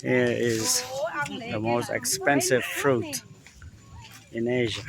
Here is the most expensive fruit in Asia.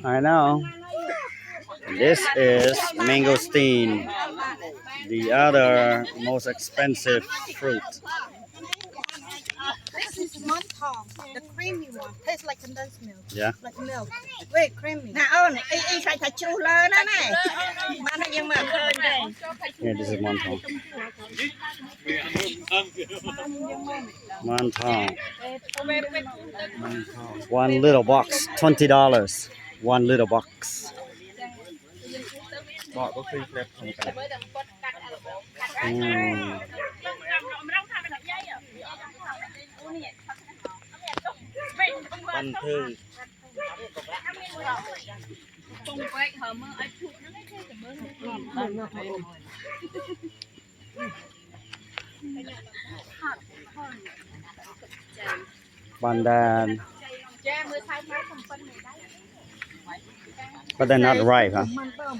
I know. This is mangosteen, the other most expensive fruit. This is Montong, the creamy one. Tastes like condensed milk. Yeah. Like milk. Very creamy. Yeah, this is Montong. Montong. One little box, $20. One little box. One two. Pandan. But they're not ripe, huh?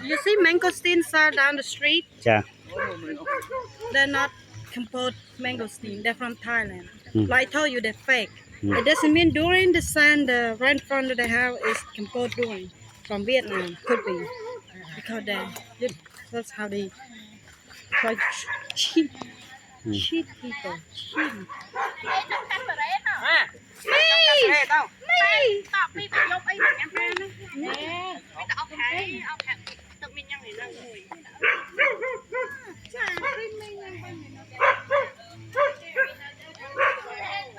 You see mangosteens are down the street? Yeah. They're not composed mangosteen. They're from Thailand. Hmm. Like I told you, they're fake. It doesn't mean during the sun, the rainfall that they have is composed during from Vietnam. Could be because that's how they try to cheat people. Cheat.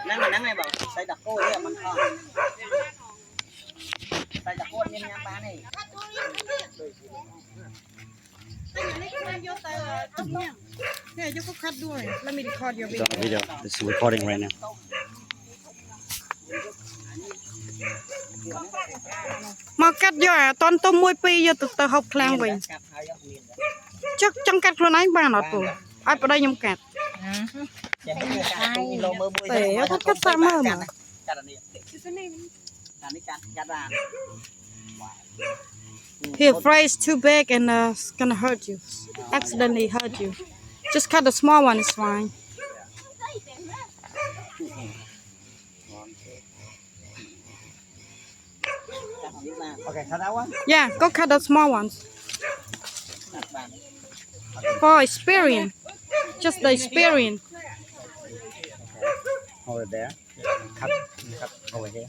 Nắng này bảo xây đặc cô đấy mình thò xây đặc cô nhân nhang bán này Yeah, you can cut doing. Let me record your video. The video. It's recording right now. Mà cắt vô à, toàn tôm muối pi vô từ hộp khang vậy. Chắc trong cắt luôn anh ba nó tụ. Ai vào đây nhung cắt. Để có cắt sao mà. Here, fry is too big and it's gonna hurt you. Accidentally hurt you. Just cut the small one, it's fine. Okay, cut that one. Yeah, go cut the small ones. For experience. Just the experience. Over there. Cut over here.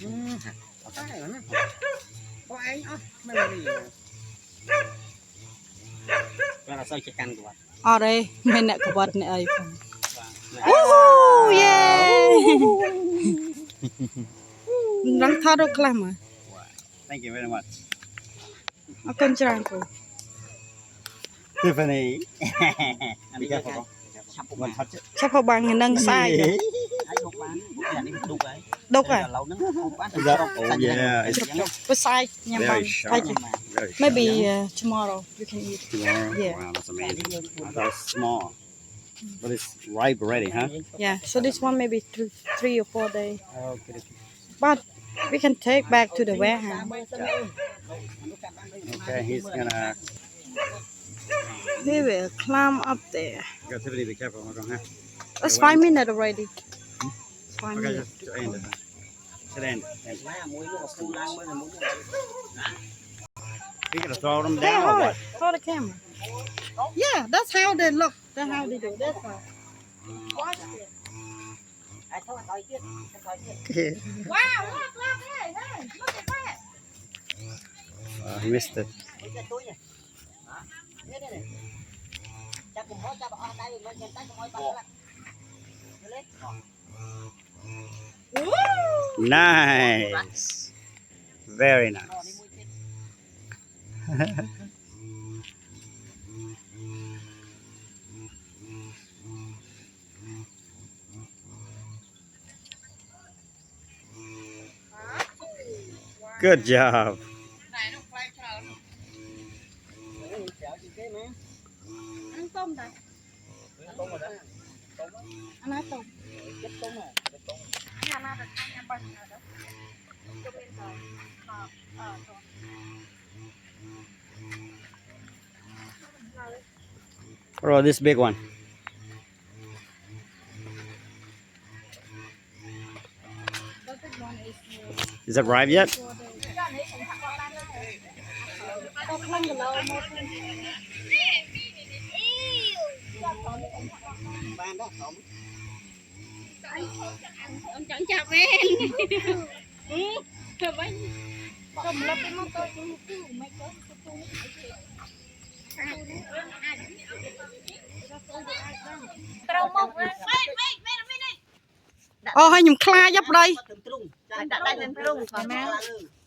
Ở đây, mình lại có bật này ấy. Woohoo! Yeah! Đang thao đâu làm à? Thank you very much. Ở con trai của. Tiffany. Be careful. One touch it. Chắc họ bằng nâng sai rồi. Đúc à? Oh yeah, it's Với sai nhà very bằng. sharp. Thấy chưa? Very sharp. Maybe tomorrow you can eat. Tomorrow? Yeah. Wow, that's amazing. I thought it was small. But it's ripe already, huh? Yeah, so this one maybe 3 or 4 days. Okay. But we can take back to the warehouse. Okay, he's gonna We will climb up there. Got Tiffany, be careful. Hold on, huh? It's 5 minutes already. 5 Okay, minutes. just end it. Should end it. Má muối luôn su lang mới là muối. We gotta throw them Hey, down or hold what? it. Hold the camera. Yeah, that's how they look. That's how they do. That's how. Ai thôi coi kia, coi kia. Wow, look, hey, look at that. He missed it. Cái túi này. Hả? Đây. Chắc cũng có chắc ở đây lên trên tay cũng bắt lại. Lên. Nice. Very nice. Good job. Ăn tôm đây. Ăn hết tôm. Chết tôm à. Nhà nào được nhà bánh nào đó. Cho bên thôi. What about this big one? Is it ripe yet? Ban đó sống. Ông chẳng chào em. Cầm lập cái món tôi mấy cái Ô hay nhầm kla dấp đây. Đây lên trung còn má.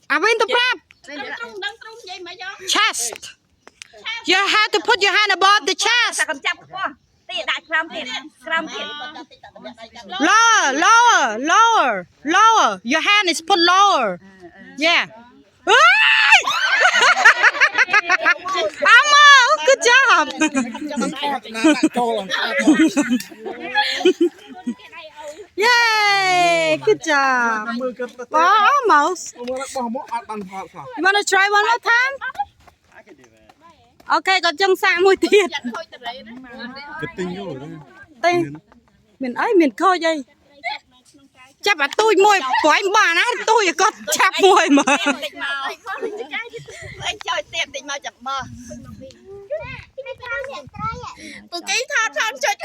À bên tập rap. Chest. You have to put your hand above the chest. cầm chắp qua tị đại cram tiền Lower, lower, lower, lower. Your hand is put lower. Yeah. Amo, good job. Yay, good job. Well, almost. You want to try one more time? I can do that. Okay, có chân xaមួយទៀត Good thing you were there. ទេមានអីមានខូចអីចាប់អាទូចមួយព្រោះឯងបានណាទូចឲ្យគាត់ចាប់មួយមើល តិចមកអញចូលទៀតតិចមកចាំមើលពួកគេថតចុច